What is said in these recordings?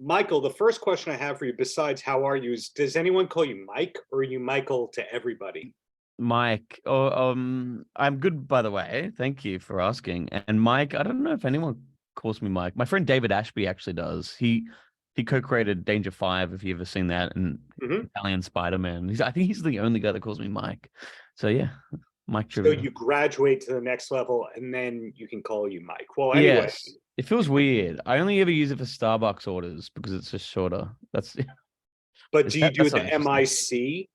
Michael, the first question I have for you, besides how are you, is does anyone call you Mike or are you Michael to everybody? Mike, I'm good, by the way. Thank you for asking. And Mike, I don't know if anyone calls me Mike. My friend David Ashby actually does. He co-created Danger Five, if you ever seen that, and Mhm. Italian Spider-Man. I think he's the only guy that calls me Mike. So yeah, Mike So Trivia. you graduate to the next level and then you can call you Mike. Well, anyway, Yes, it feels weird. I only ever use it for Starbucks orders because it's just shorter. That's but do you do that's not the interesting. MIC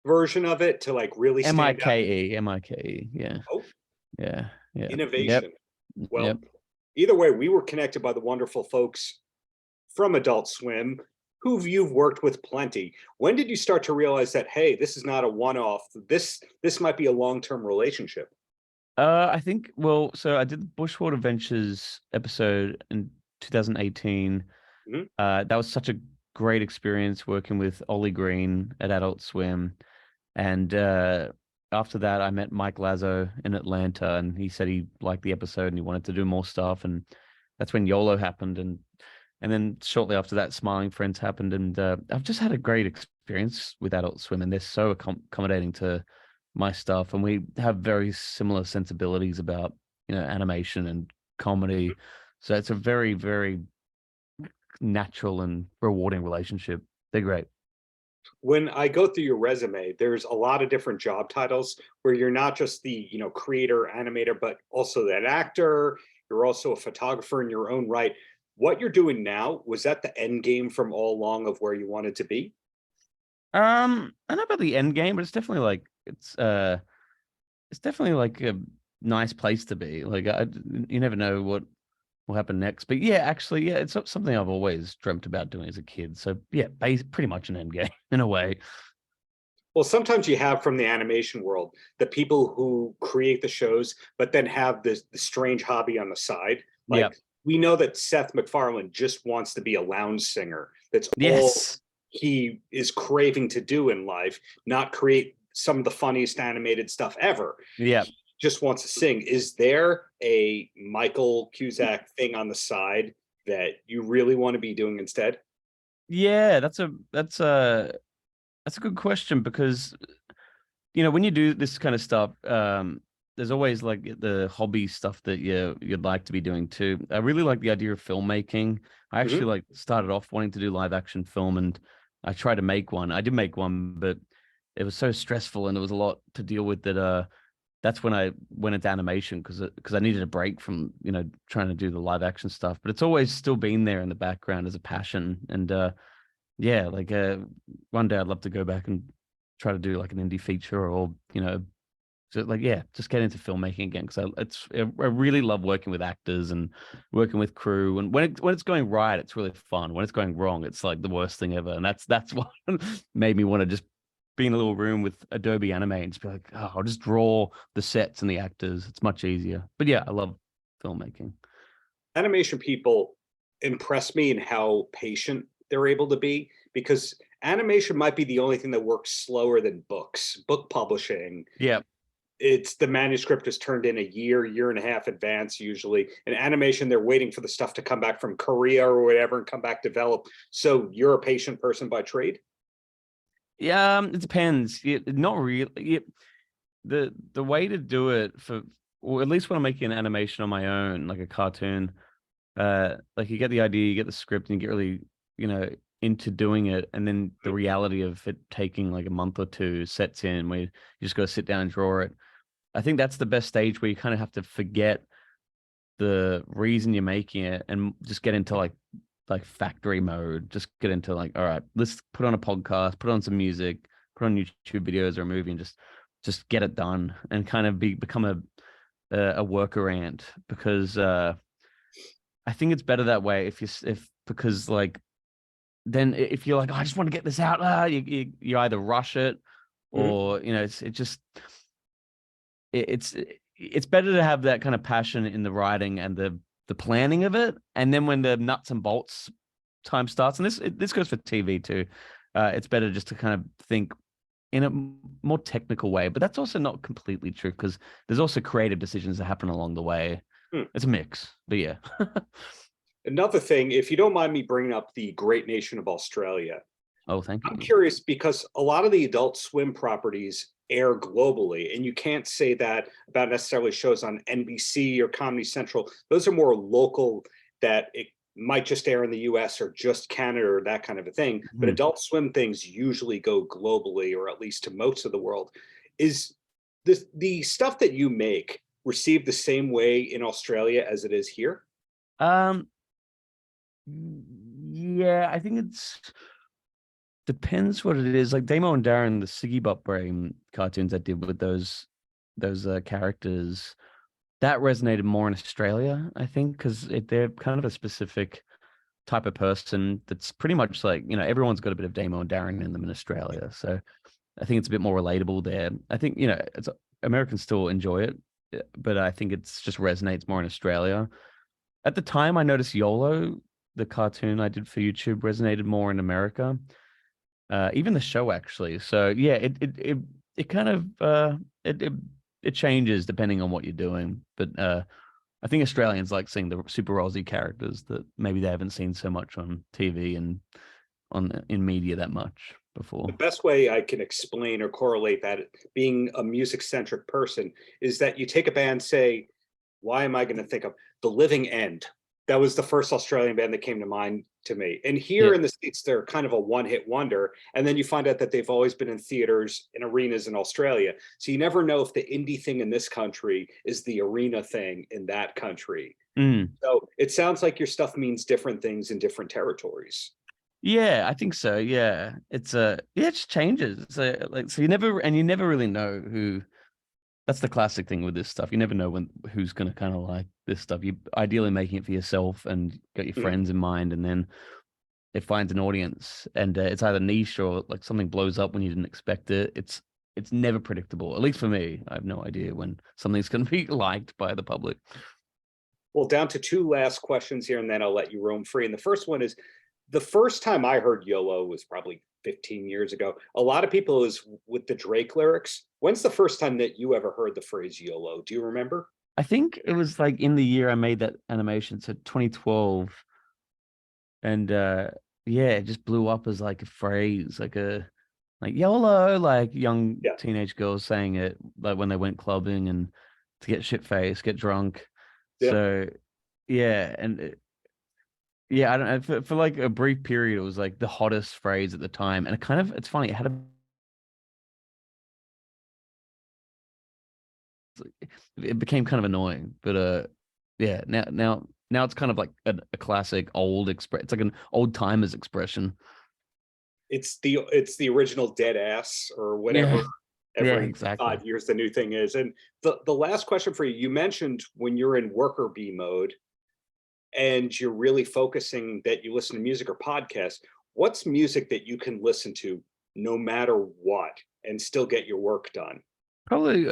version of it to like really stand out? Mike. Yeah, Oh, yeah, yeah. Yep, innovation. yep. Well, either way, we were connected by the wonderful folks from Adult Swim who you've worked with plenty. When did you start to realize that, hey, this is not a one-off, this might be a long-term relationship? I think, well, so I did the Bushwater Ventures episode in 2018. Mhm. That was such a great experience working with Ollie Green at Adult Swim. And after that, I met Mike Lazo in Atlanta, and he said he liked the episode and he wanted to do more stuff. And that's when Yolo happened. And then shortly after that, Smiling Friends happened. And I've just had a great experience with Adult Swim, and they're so accommodating to my stuff. And we have very similar sensibilities about, animation and comedy. So it's a very, very natural and rewarding relationship. They're great. When I go through your resume, there's a lot of different job titles where you're not just the, creator, animator, but also that actor. You're also a photographer in your own right. What you're doing now, was that the end game from all along of where you wanted to be? I don't know about the end game, but it's definitely like a nice place to be. Like you never know what will happen next. But yeah, actually, yeah, it's something I've always dreamt about doing as a kid. So yeah, pretty much an end game in a way. Well, sometimes you have from the animation world the people who create the shows, but then have this strange hobby on the side. Yeah. Like we know that Seth MacFarlane just wants to be a lounge singer. That's all Yes. he is craving to do in life, not create some of the funniest animated stuff ever. Yeah. He just wants to sing. Is there a Michael Cusack thing on the side that you really want to be doing instead? Yeah, that's a good question because when you do this kind of stuff, there's always like the hobby stuff that you'd like to be doing too. I really like the idea of filmmaking. I actually Mhm. like started off wanting to do live action film, and I tried to make one. I did make one, but it was so stressful and there was a lot to deal with that. That's when I went into animation because I needed a break from trying to do the live action stuff. But it's always still been there in the background as a passion, and yeah, like one day I'd love to go back and try to do like an indie feature or so like yeah, just get into filmmaking again because I really love working with actors and working with crew. And when it's going right, it's really fun. When it's going wrong, it's like the worst thing ever. And that's what made me want to just be in a little room with Adobe Animate and just be like, oh, I'll just draw the sets and the actors. It's much easier. But yeah, I love filmmaking. Animation people impress me in how patient they're able to be because animation might be the only thing that works slower than books. Book publishing, Yeah. it's the manuscript is turned in a year and a half advance usually. In animation, they're waiting for the stuff to come back from Korea or whatever and come back develop. So you're a patient person by trade? Yeah, it depends. Not really. The way to do it or at least when I'm making an animation on my own, like a cartoon, like you get the idea, you get the script, and you get really, into doing it, and then the reality of it taking like a month or two sets in where you just got to sit down and draw it. I think that's the best stage where you kind of have to forget the reason you're making it and just get into like factory mode. Just get into like, all right, let's put on a podcast, put on some music, put on YouTube videos or a movie, and just get it done and kind of become a worker ant because I think it's better that way if because like then if you're like, oh, I just want to get this out, you either rush it Mhm. or it's better to have that kind of passion in the writing and the planning of it, and then when the nuts and bolts time starts, and this goes for TV too, it's better just to kind of think in a more technical way. But that's also not completely true because there's also creative decisions that happen along the way. Hmm. It's a mix, but yeah. Another thing, if you don't mind me bringing up the great nation of Australia, Oh, thank I'm you. curious because a lot of the Adult Swim properties air globally, and you can't say that about necessarily shows on NBC or Comedy Central. Those are more local, that it might just air in the US or just Canada or that kind of a thing. But Mhm. Adult Swim things usually go globally, or at least to most of the world. Is this the stuff that you make received the same way in Australia as it is here? Um, yeah, I think it's depends what it is. Like Damo and Darren, the Siggy Bop Brain cartoons I did with those characters, that resonated more in Australia, I think, because they're kind of a specific type of person that's pretty much like, everyone's got a bit of Damo and Darren in them in Australia. So I think it's a bit more relatable there. I think, Americans still enjoy it, but I think it's just resonates more in Australia. At the time, I noticed Yolo, the cartoon I did for YouTube, resonated more in America. Even the show actually. So yeah, it kind of it changes depending on what you're doing. But I think Australians like seeing the super Aussie characters that maybe they haven't seen so much on TV and in media that much before. The best way I can explain or correlate that, being a music centric person, is that you take a band, say, why am I going to think of The Living End? That was the first Australian band that came to mind to me. And Yeah. here in the States, they're kind of a one-hit wonder. And then you find out that they've always been in theaters and arenas in Australia. So you never know if the indie thing in this country is the arena thing in that country. Mm. So it sounds like your stuff means different things in different territories. Yeah, I think so. Yeah, it just changes. So you never really know who. That's the classic thing with this stuff. You never know who's going to kind of like this stuff. You ideally making it for yourself and got your Mhm. friends in mind, and then it finds an audience, and it's either niche or like something blows up when you didn't expect it. It's never predictable. At least for me, I have no idea when something's going to be liked by the public. Well, down to two last questions here, and then I'll let you roam free. And the first one is, the first time I heard YOLO was probably 15 years ago. A lot of people is with the Drake lyrics. When's the first time that you ever heard the phrase YOLO? Do you remember? I think it was like in the year I made that animation, so 2012, and yeah, it just blew up as like a phrase, like YOLO, like young Yeah. teenage girls saying it like when they went clubbing and to get shit faced, get drunk. Yeah. So yeah, and yeah, I don't know. For like a brief period, it was like the hottest phrase at the time, and it's funny. It became kind of annoying, but yeah. Now it's kind of like a classic old express. It's like an old timers expression. It's the original dead ass or whatever. Yeah, yeah, Every exactly. 5 years the new thing is. And the last question for you, you mentioned when you're in worker bee mode and you're really focusing that you listen to music or podcasts, what's music that you can listen to no matter what and still get your work done? Probably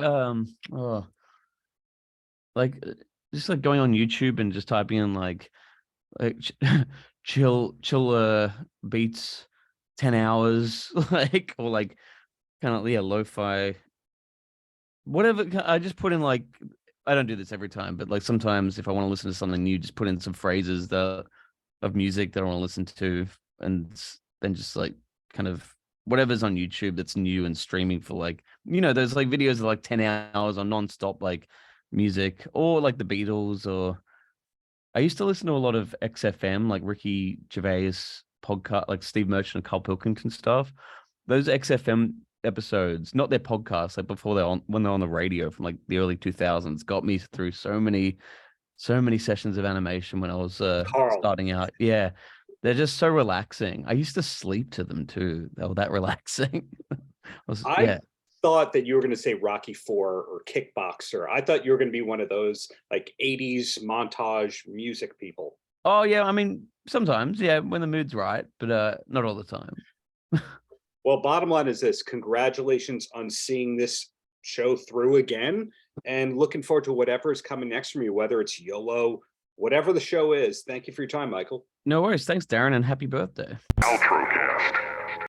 like just like going on YouTube and just typing in like chill beats 10 hours like or like kind of lo-fi whatever. I just put in like, I don't do this every time, but like sometimes if I want to listen to something new, just put in some phrases of music that I want to listen to, and then just like kind of whatever's on YouTube that's new and streaming for like, there's like videos of like 10 hours on nonstop like music, or like the Beatles. Or I used to listen to a lot of XFM, like Ricky Gervais podcast, like Steve Merchant and Carl Pilkington stuff. Those XFM episodes, not their podcasts, like before when they're on the radio from like the early 2000s, got me through so many sessions of animation when I was Carl, starting out. Yeah, they're just so relaxing. I used to sleep to them too. They were that relaxing. I Yeah. thought that you were going to say Rocky Four or Kickboxer. I thought you were going to be one of those like 80s montage music people. Oh yeah. I mean, sometimes, yeah, when the mood's right, but not all the time. Well, bottom line is this: congratulations on seeing this show through again, and looking forward to whatever is coming next from you, whether it's YOLO, whatever the show is. Thank you for your time, Michael. No worries. Thanks, Darren, and happy birthday. Paltrocast.